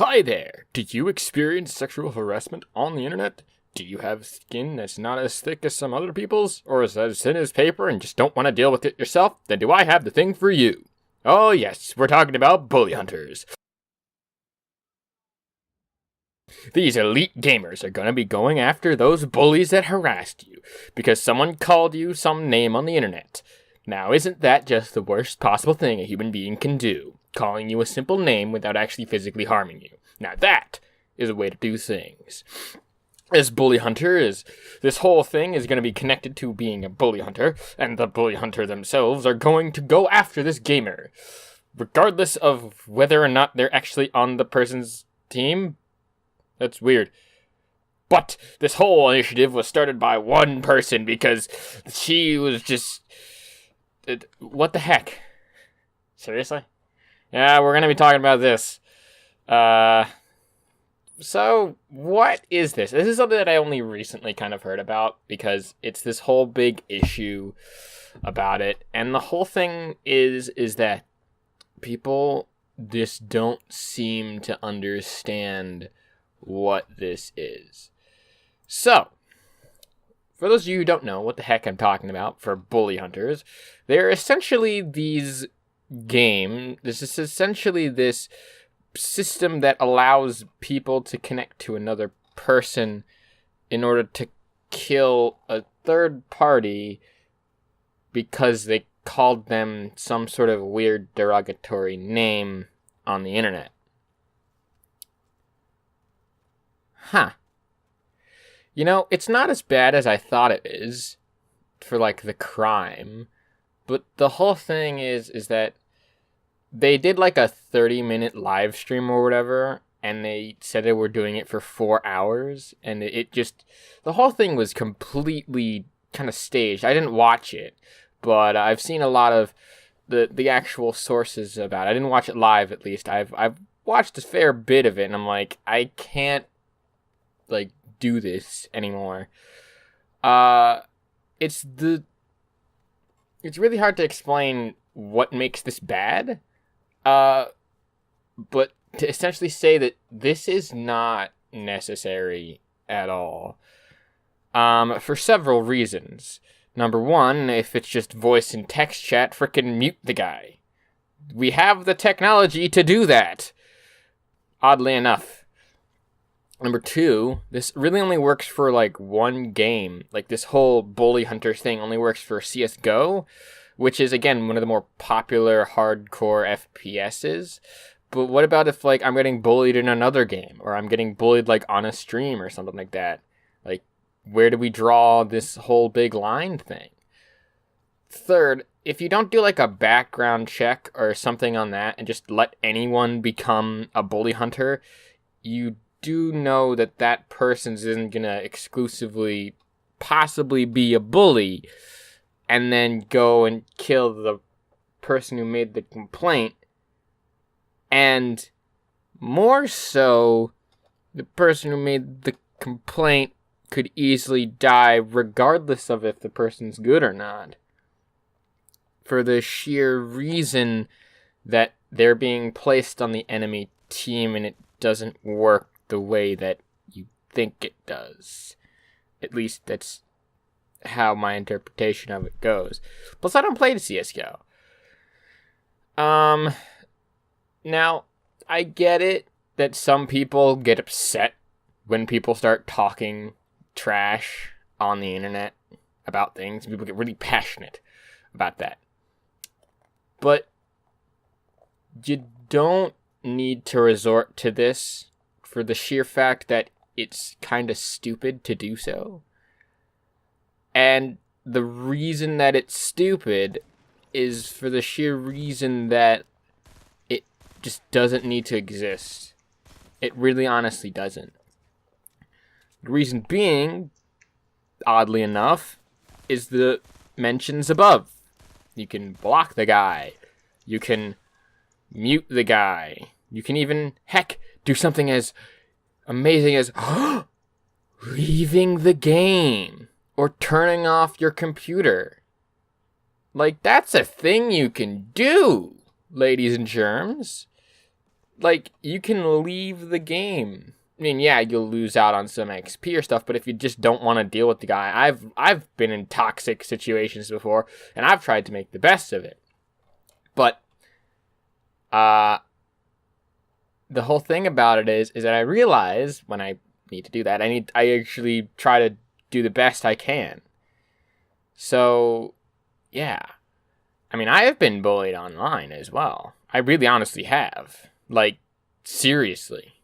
Hi there! Do you experience sexual harassment on the internet? Do you have skin that's not as thick as some other people's? Or is that as thin as paper and just don't want to deal with it yourself? Then do I have the thing for you? Oh yes, we're talking about Bullyhunters. These elite gamers are gonna be going after those bullies that harassed you, because someone called you some name on the internet. Now isn't that just the worst possible thing a human being can do? Calling you a simple name without actually physically harming you. Now that is a way to do things. This bully hunter this whole thing is going to be connected to being a bully hunter, and the bully hunter themselves are going to go after this gamer, regardless of whether or not they're actually on the person's team. That's weird. But this whole initiative was started by one person because she was just... What the heck? Seriously? Yeah, we're going to be talking about this. So, what is this? This is something that I only recently kind of heard about, because it's this whole big issue about it. And the whole thing is that people just don't seem to understand what this is. So, for those of you who don't know what the heck I'm talking about, for bully hunters, they're essentially these this is essentially this system that allows people to connect to another person in order to kill a third party because they called them some sort of weird derogatory name on the internet. Huh. You know, it's not as bad as I thought it is for, like, the crime, but the whole thing is that they did like a 30-minute live stream or whatever, and they said they were doing it for 4 hours, and the whole thing was completely kind of staged. I didn't watch it, but I've seen a lot of the actual sources about it. I didn't watch it live, at least. I've watched a fair bit of it, and I'm like, I can't, like, do this anymore. It's really hard to explain what makes this bad. But to essentially say that this is not necessary at all, for several reasons. Number one, if it's just voice and text chat, frickin' mute the guy. We have the technology to do that, oddly enough. Number two, this really only works for, like, one game. Like, this whole Bully Hunters thing only works for CSGO, which is, again, one of the more popular hardcore FPSs. But what about if, like, I'm getting bullied in another game, or I'm getting bullied, like, on a stream or something like that? Like, where do we draw this whole big line thing? Third, if you don't do, like, a background check or something on that and just let anyone become a bully hunter, you do know that that person isn't going to exclusively possibly be a bully and then go and kill the person who made the complaint. And more so, the person who made the complaint could easily die regardless of if the person's good or not, for the sheer reason that they're being placed on the enemy team and it doesn't work the way that you think it does. At least that's how my interpretation of it goes. Plus, I don't play the CSGO. Now, I get it that some people get upset when people start talking trash on the internet about things. People get really passionate about that. But you don't need to resort to this for the sheer fact that it's kind of stupid to do so. And the reason that it's stupid is for the sheer reason that it just doesn't need to exist. It really honestly doesn't. The reason being, oddly enough, is the mentions above. You can block the guy. You can mute the guy. You can even, heck, do something as amazing as leaving the game or turning off your computer. Like, that's a thing you can do, ladies and germs. like, you can leave the game. I mean, yeah, you'll lose out on some XP or stuff, but if you just don't want to deal with the guy, I've been in toxic situations before, and I've tried to make the best of it. But, the whole thing about it is that I realize when I need to do that, I actually try to do the best I can. So, yeah. I mean, I have been bullied online as well. I really honestly have. Like, seriously.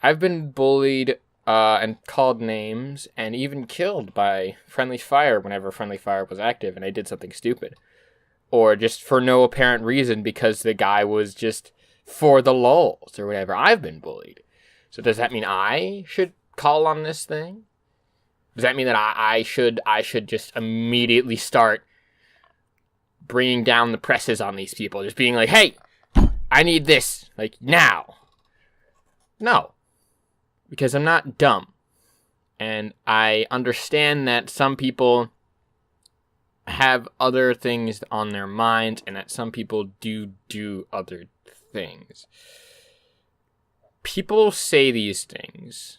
I've been bullied and called names and even killed by friendly fire whenever friendly fire was active and I did something stupid. Or just for no apparent reason because the guy was just for the lulz or whatever. I've been bullied. So does that mean I should call on this thing? Does that mean that I should just immediately start bringing down the presses on these people? Just being like, hey, I need this, like, now. No. Because I'm not dumb. And I understand that some people have other things on their minds and that some people do other things. People say these things.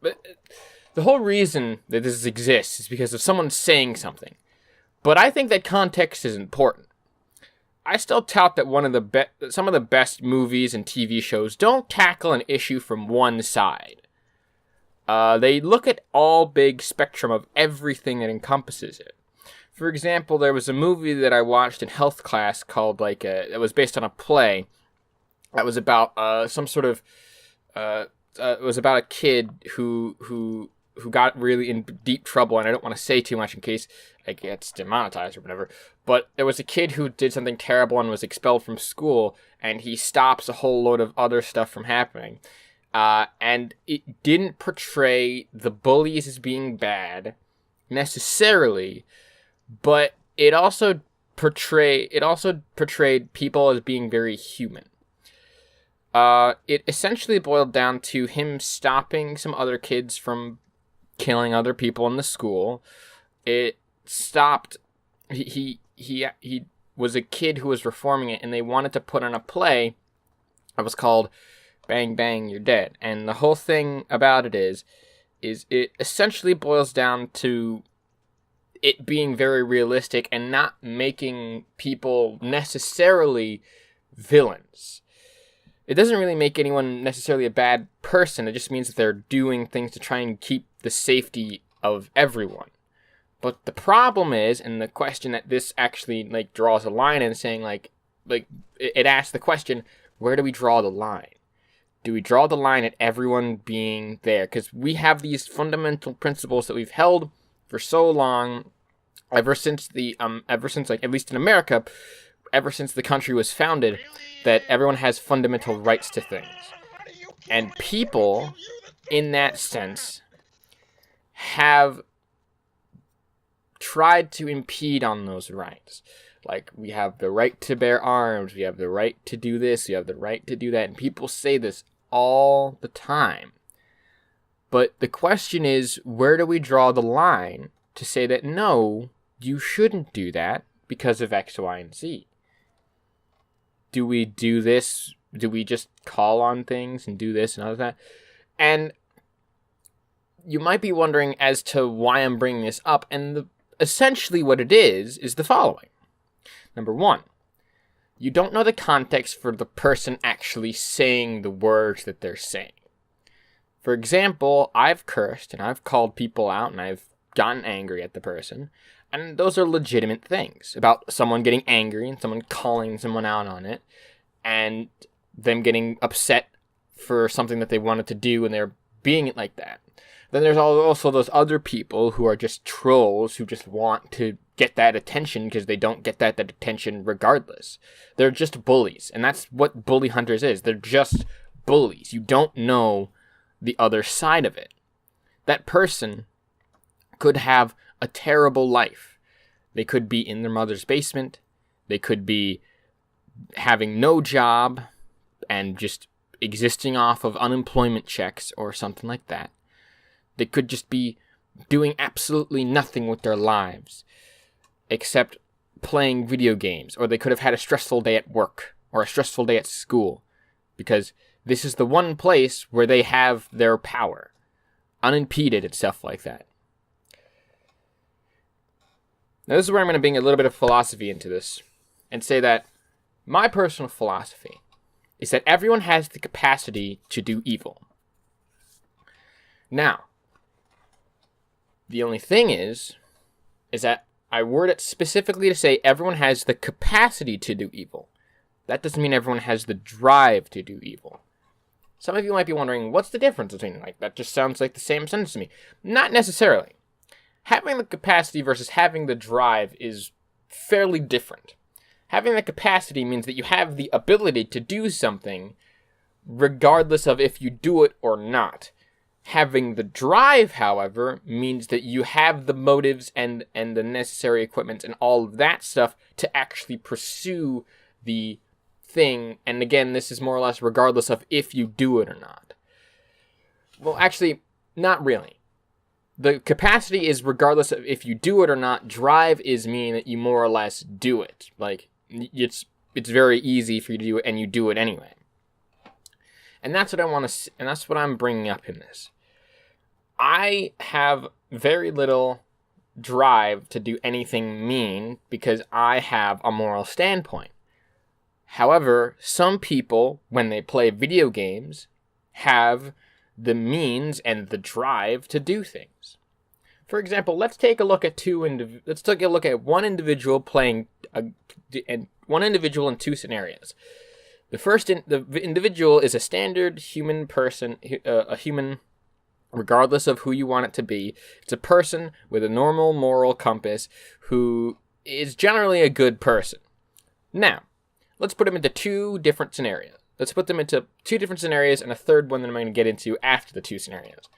But the whole reason that this exists is because of someone saying something. But I think that context is important. I still tout that some of the best movies and TV shows don't tackle an issue from one side. They look at all big spectrum of everything that encompasses it. For example, there was a movie that I watched in health class called it was based on a play that was about it was about a kid who got really in deep trouble, and I don't want to say too much in case it gets demonetized or whatever, but there was a kid who did something terrible and was expelled from school, and he stops a whole load of other stuff from happening. And it didn't portray the bullies as being bad, necessarily, but it also portrayed people as being very human. It essentially boiled down to him stopping some other kids from killing other people in the school. It stopped. He was a kid who was reforming it, and they wanted to put on a play that was called Bang Bang You're Dead. And the whole thing about it is it essentially boils down to it being very realistic and not making people necessarily villains. It doesn't really make anyone necessarily a bad person. It just means that they're doing things to try and keep the safety of everyone. But the problem is, and the question that this actually draws a line in, saying it asks the question, where do we draw the line? Do we draw the line at everyone being there? Because we have these fundamental principles that we've held for so long, ever since at least in America, ever since the country was founded, that everyone has fundamental rights to things. And people, in that sense, have tried to impede on those rights. Like, we have the right to bear arms, we have the right to do this, we have the right to do that, and people say this all the time. But the question is, where do we draw the line to say that, no, you shouldn't do that because of X, Y, and Z? Do we do this? Do we just call on things and do this and all that? And you might be wondering as to why I'm bringing this up, and essentially what it is the following. Number one, you don't know the context for the person actually saying the words that they're saying. For example, I've cursed and I've called people out and I've gotten angry at the person, and those are legitimate things about someone getting angry and someone calling someone out on it and them getting upset for something that they wanted to do and they're being it like that. Then there's also those other people who are just trolls who just want to get that attention because they don't get that attention regardless. They're just bullies, and that's what Bullyhunters is. They're just bullies. You don't know the other side of it. That person could have a terrible life. They could be in their mother's basement. They could be having no job and just existing off of unemployment checks or something like that. They could just be doing absolutely nothing with their lives except playing video games, or they could have had a stressful day at work, or a stressful day at school, because this is the one place where they have their power, unimpeded and stuff like that. Now, this is where I'm going to bring a little bit of philosophy into this and say that my personal philosophy is that everyone has the capacity to do evil. Now, the only thing is that I word it specifically to say everyone has the capacity to do evil. That doesn't mean everyone has the drive to do evil. Some of you might be wondering, what's the difference between, that just sounds like the same sentence to me. Not necessarily. Having the capacity versus having the drive is fairly different. Having the capacity means that you have the ability to do something regardless of if you do it or not. Having the drive, however, means that you have the motives and the necessary equipment and all of that stuff to actually pursue the thing. And again, this is more or less regardless of if you do it or not. Well, actually, not really. The capacity is regardless of if you do it or not. Drive is meaning that you more or less do it. It's very easy for you to do it, and you do it anyway. And that's what I want to, and that's what I'm bringing up in this. I have very little drive to do anything mean because I have a moral standpoint. However, some people, when they play video games, have the means and the drive to do things. For example, let's take a look at one individual playing one individual in two scenarios. The individual is a standard human person, a human, regardless of who you want it to be. It's a person with a normal moral compass who is generally a good person. Now, let's put them into two different scenarios. Let's put them into two different scenarios and a third one that I'm going to get into after the two scenarios.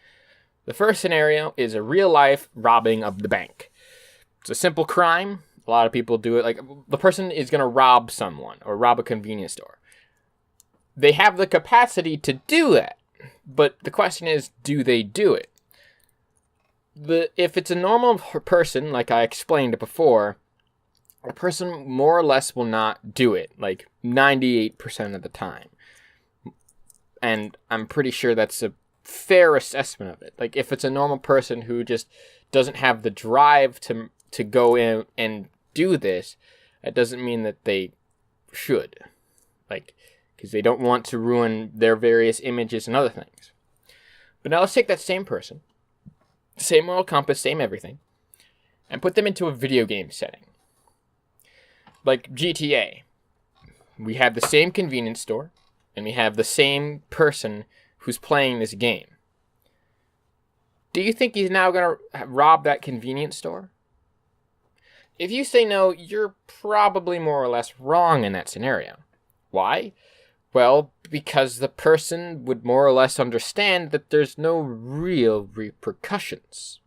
The first scenario is a real-life robbing of the bank. It's a simple crime. A lot of people do it. The person is going to rob someone or rob a convenience store. They have the capacity to do that. But the question is, do they do it? If it's a normal person, like I explained before, a person more or less will not do it, 98% of the time. And I'm pretty sure that's a fair assessment of it. If it's a normal person who just doesn't have the drive to go in and do this, that doesn't mean that they should. Because they don't want to ruin their various images and other things. But now let's take that same person, same moral compass, same everything, and put them into a video game setting. Like GTA. We have the same convenience store, and we have the same person who's playing this game. Do you think he's now going to rob that convenience store? If you say no, you're probably more or less wrong in that scenario. Why? Well, because the person would more or less understand that there's no real repercussions.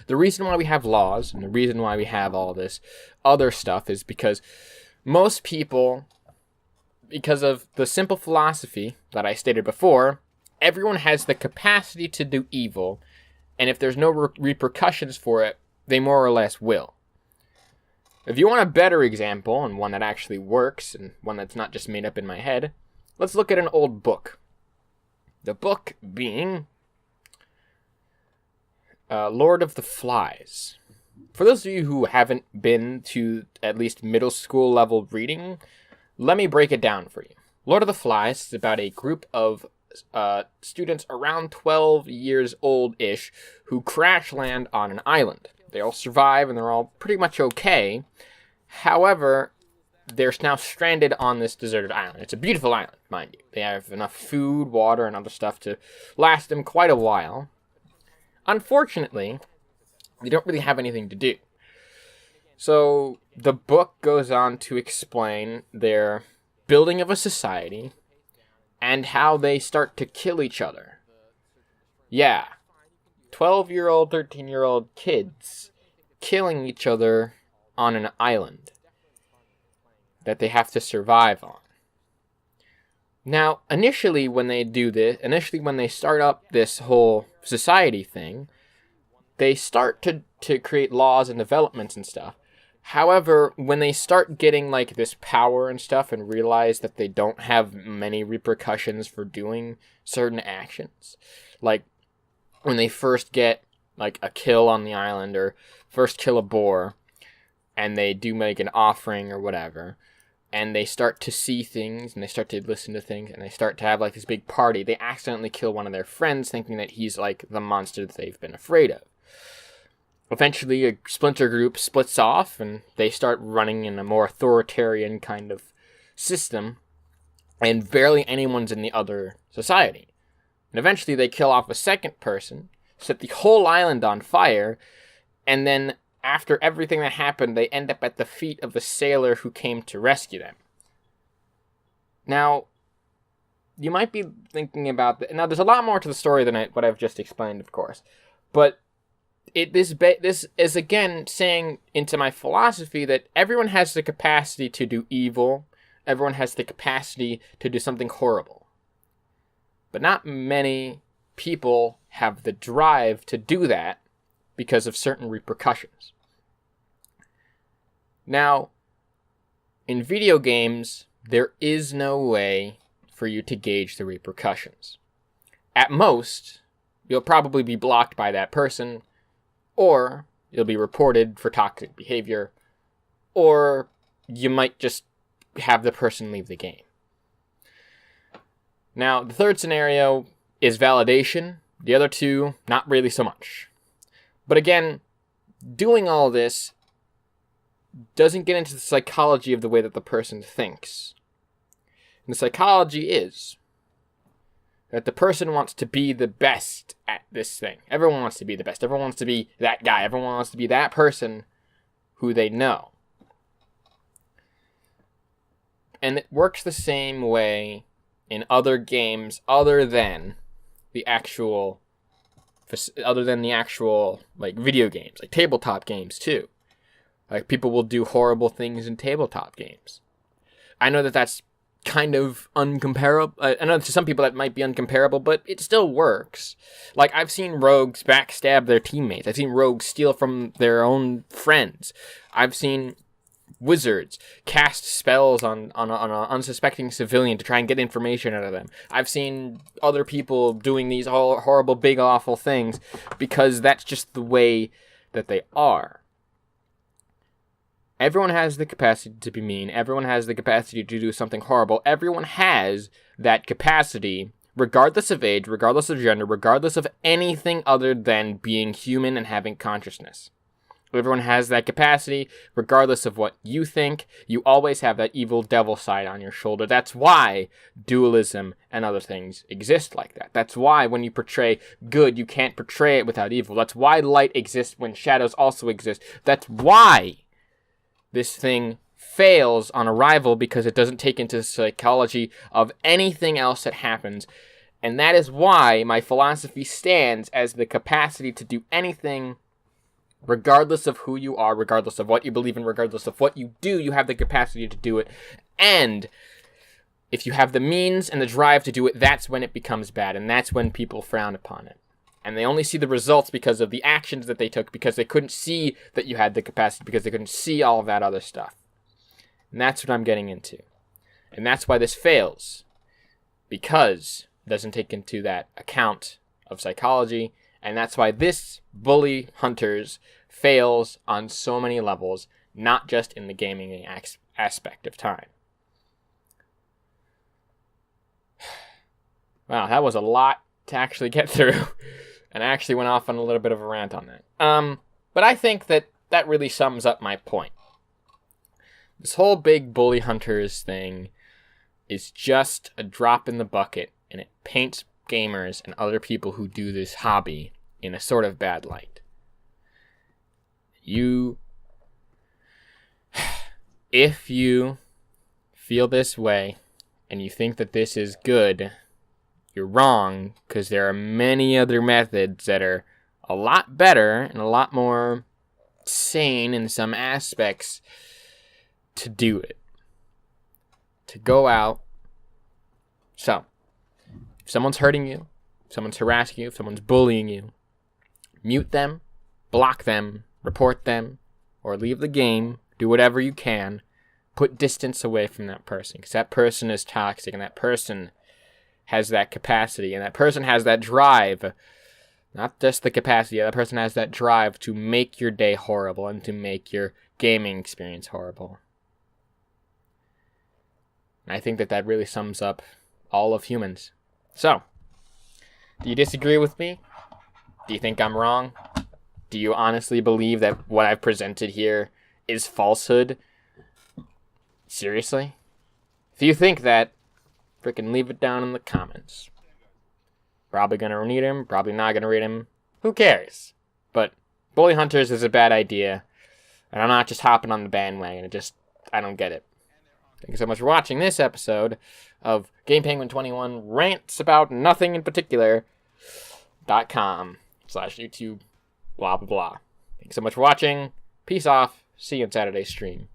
The reason why we have laws and the reason why we have all this other stuff is because most people, because of the simple philosophy that I stated before, everyone has the capacity to do evil, and if there's no repercussions for it, they more or less will. If you want a better example, and one that actually works, and one that's not just made up in my head, let's look at an old book. The book being Lord of the Flies. For those of you who haven't been to at least middle school level reading, let me break it down for you. Lord of the Flies is about a group of students around 12 years old-ish who crash land on an island. They all survive and they're all pretty much okay. However, they're now stranded on this deserted island. It's a beautiful island, mind you. They have enough food, water, and other stuff to last them quite a while. Unfortunately, they don't really have anything to do. So the book goes on to explain their building of a society and how they start to kill each other. Yeah. 12-year-old, 13-year-old kids killing each other on an island that they have to survive on. Now, initially when they start up this whole society thing, they start to create laws and developments and stuff. However, when they start getting like this power and stuff and realize that they don't have many repercussions for doing certain actions, like when they first get like a kill on the island or first kill a boar and they do make an offering or whatever, and they start to see things and they start to listen to things and they start to have like this big party, they accidentally kill one of their friends thinking that he's like the monster that they've been afraid of. Eventually, a splinter group splits off, and they start running in a more authoritarian kind of system, and barely anyone's in the other society. And eventually, they kill off a second person, set the whole island on fire, and then, after everything that happened, they end up at the feet of the sailor who came to rescue them. Now, you might be thinking about that. Now, there's a lot more to the story than what I've just explained, of course, but this is again saying into my philosophy that everyone has the capacity to do evil. Everyone has the capacity to do something horrible. But not many people have the drive to do that because of certain repercussions. Now, in video games, there is no way for you to gauge the repercussions. At most, you'll probably be blocked by that person, or you'll be reported for toxic behavior, or you might just have the person leave the game. Now, the third scenario is validation. The other two, not really so much. But again, doing all this doesn't get into the psychology of the way that the person thinks. And the psychology is that the person wants to be the best at this thing. Everyone wants to be the best. Everyone wants to be that guy. Everyone wants to be that person who they know. And it works the same way in other games other than the actual like video games, like tabletop games too. Like people will do horrible things in tabletop games. I know that that's kind of uncomparable. I know to some people that might be uncomparable, but it still works. Like, I've seen rogues backstab their teammates. I've seen rogues steal from their own friends. I've seen wizards cast spells on an unsuspecting civilian to try and get information out of them. I've seen other people doing these horrible, big, awful things because that's just the way that they are. Everyone has the capacity to be mean. Everyone has the capacity to do something horrible. Everyone has that capacity, regardless of age, regardless of gender, regardless of anything other than being human and having consciousness. Everyone has that capacity, regardless of what you think. You always have that evil devil side on your shoulder. That's why dualism and other things exist like that. That's why when you portray good, you can't portray it without evil. That's why light exists when shadows also exist. That's why this thing fails on arrival, because it doesn't take into the psychology of anything else that happens. And that is why my philosophy stands as the capacity to do anything, regardless of who you are, regardless of what you believe in, regardless of what you do, you have the capacity to do it. And if you have the means and the drive to do it, that's when it becomes bad, and that's when people frown upon it. And they only see the results because of the actions that they took, because they couldn't see that you had the capacity, because they couldn't see all of that other stuff. And that's what I'm getting into. And that's why this fails, because it doesn't take into that account of psychology. And that's why this Bullyhunters fails on so many levels, not just in the gaming aspect of time. Wow, that was a lot to actually get through. And I actually went off on a little bit of a rant on that. But I think that really sums up my point. This whole big Bullyhunters thing is just a drop in the bucket, and it paints gamers and other people who do this hobby in a sort of bad light. If you feel this way, and you think that this is good, you're wrong, because there are many other methods that are a lot better and a lot more sane in some aspects to do it. To go out. So, if someone's hurting you, if someone's harassing you, if someone's bullying you, mute them, block them, report them, or leave the game Do whatever you can. Put distance away from that person, because that person is toxic, and that person has that capacity, and that person has that drive. Not just the capacity, that person has that drive to make your day horrible and to make your gaming experience horrible. And I think that really sums up all of humans. So, do you disagree with me? Do you think I'm wrong? Do you honestly believe that what I've presented here is falsehood? Seriously? If you think that, freaking leave it down in the comments. Probably gonna read him, probably not gonna read him. Who cares? But Bullyhunters is a bad idea, and I'm not just hopping on the bandwagon. I don't get it. Thank you so much for watching this episode of Game Penguin 21 rants about nothing in particular.com/YouTube blah blah blah. Thanks so much for watching. Peace off. See you on Saturday's stream.